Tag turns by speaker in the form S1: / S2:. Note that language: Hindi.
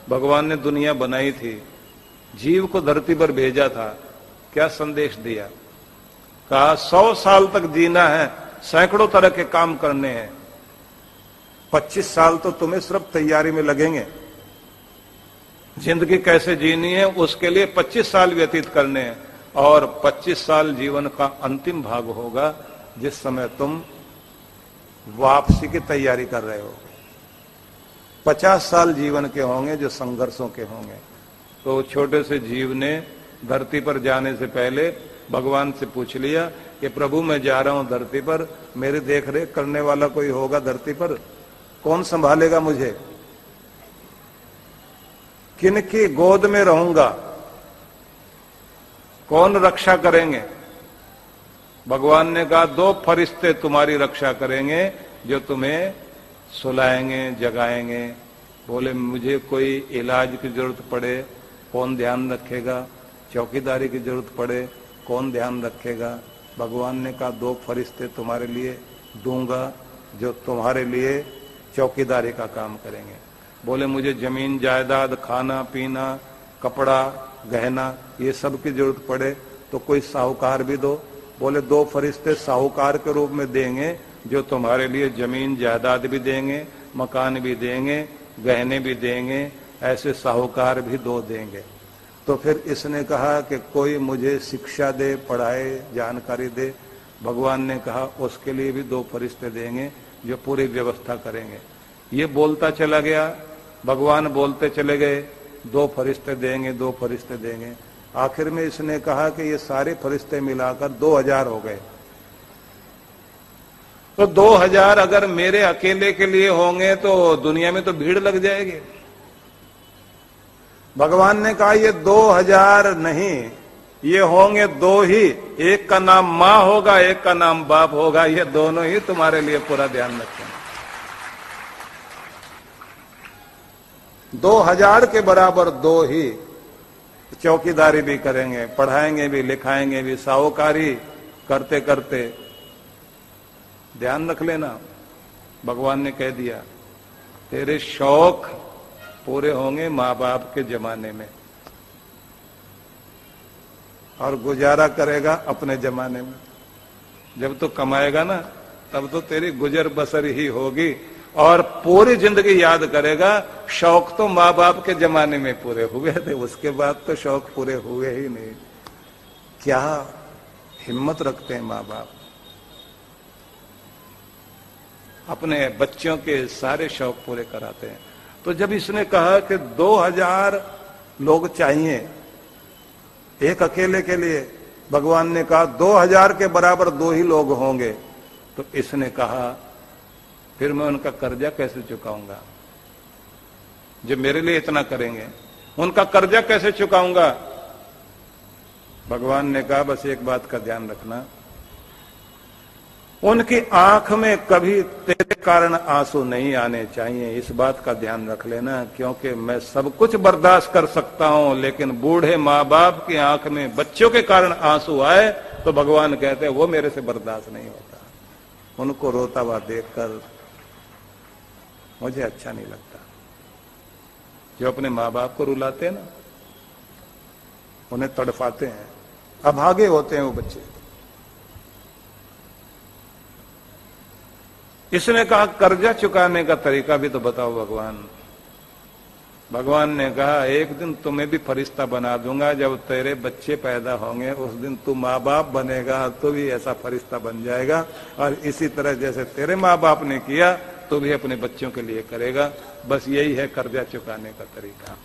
S1: भगवान ने दुनिया बनाई थी, जीव को धरती पर भेजा था, क्या संदेश दिया? कहा 100 साल तक जीना है, सैकड़ों तरह के काम करने हैं, 25 साल तो तुम्हें सिर्फ तैयारी में लगेंगे। जिंदगी कैसे जीनी है उसके लिए 25 साल व्यतीत करने हैं, और 25 साल जीवन का अंतिम भाग होगा जिस समय तुम वापसी की तैयारी कर रहे हो। 50 साल जीवन के होंगे जो संघर्षों के होंगे। तो छोटे से जीव ने धरती पर जाने से पहले भगवान से पूछ लिया कि प्रभु मैं जा रहा हूं धरती पर, मेरी देख रेख करने वाला कोई होगा धरती पर? कौन संभालेगा मुझे? किनकी गोद में रहूंगा? कौन रक्षा करेंगे? भगवान ने कहा 2 फरिश्ते तुम्हारी रक्षा करेंगे जो तुम्हें सुलाएंगे, जगाएंगे। बोले मुझे कोई इलाज की जरूरत पड़े कौन ध्यान रखेगा? चौकीदारी की जरूरत पड़े कौन ध्यान रखेगा? भगवान ने कहा 2 फरिश्ते तुम्हारे लिए दूंगा जो तुम्हारे लिए चौकीदारी का काम करेंगे। बोले मुझे जमीन जायदाद, खाना पीना, कपड़ा गहना ये सब की जरूरत पड़े तो कोई साहूकार भी दो। बोले 2 फरिश्ते साहूकार के रूप में देंगे जो तुम्हारे लिए जमीन जायदाद भी देंगे, मकान भी देंगे, गहने भी देंगे, ऐसे साहूकार भी 2 देंगे। तो फिर इसने कहा कि कोई मुझे शिक्षा दे, पढ़ाए, जानकारी दे। भगवान ने कहा उसके लिए भी 2 फरिश्ते देंगे जो पूरी व्यवस्था करेंगे। ये बोलता चला गया, भगवान बोलते चले गए, 2 फरिश्ते देंगे, 2 फरिश्ते देंगे। आखिर में इसने कहा कि ये सारे फरिश्ते मिलाकर 2000 हो गए। तो 2000 अगर मेरे अकेले के लिए होंगे तो दुनिया में तो भीड़ लग जाएगी। भगवान ने कहा ये 2000 नहीं, ये होंगे 2 ही, एक का नाम मां होगा, एक का नाम बाप होगा, ये दोनों ही तुम्हारे लिए पूरा ध्यान रखेंगे। 2000 के बराबर 2 ही चौकीदारी भी करेंगे, पढ़ाएंगे भी, लिखाएंगे भी, साहूकारी करते करते। ध्यान रख लेना, भगवान ने कह दिया तेरे शौक पूरे होंगे माँ बाप के जमाने में, और गुजारा करेगा अपने जमाने में। जब तो कमाएगा ना तब तो तेरी गुजर बसर ही होगी, और पूरी जिंदगी याद करेगा शौक तो माँ बाप के जमाने में पूरे हुए थे, उसके बाद तो शौक पूरे हुए ही नहीं। क्या हिम्मत रखते हैं माँ बाप, अपने बच्चों के सारे शौक पूरे कराते हैं। तो जब इसने कहा कि 2000 लोग चाहिए एक अकेले के लिए, भगवान ने कहा 2000 के बराबर 2 ही लोग होंगे। तो इसने कहा फिर मैं उनका कर्जा कैसे चुकाऊंगा? जो मेरे लिए इतना करेंगे उनका कर्जा कैसे चुकाऊंगा? भगवान ने कहा बस एक बात का ध्यान रखना, उनकी आंख में कभी तेरे कारण आंसू नहीं आने चाहिए, इस बात का ध्यान रख लेना। क्योंकि मैं सब कुछ बर्दाश्त कर सकता हूं, लेकिन बूढ़े माँ बाप की आंख में बच्चों के कारण आंसू आए तो भगवान कहते हैं वो मेरे से बर्दाश्त नहीं होता। उनको रोता हुआ देखकर मुझे अच्छा नहीं लगता। जो अपने माँ बाप को रुलाते हैं ना, उन्हें तड़फाते हैं, अभागे होते हैं वो बच्चे। इसने कहा कर्जा चुकाने का तरीका भी तो बताओ भगवान। भगवान ने कहा एक दिन तुम्हें भी फरिश्ता बना दूंगा, जब तेरे बच्चे पैदा होंगे उस दिन तू माँ बाप बनेगा तो भी ऐसा फरिश्ता बन जाएगा, और इसी तरह जैसे तेरे माँ बाप ने किया तो भी अपने बच्चों के लिए करेगा। बस यही है कर्जा चुकाने का तरीका।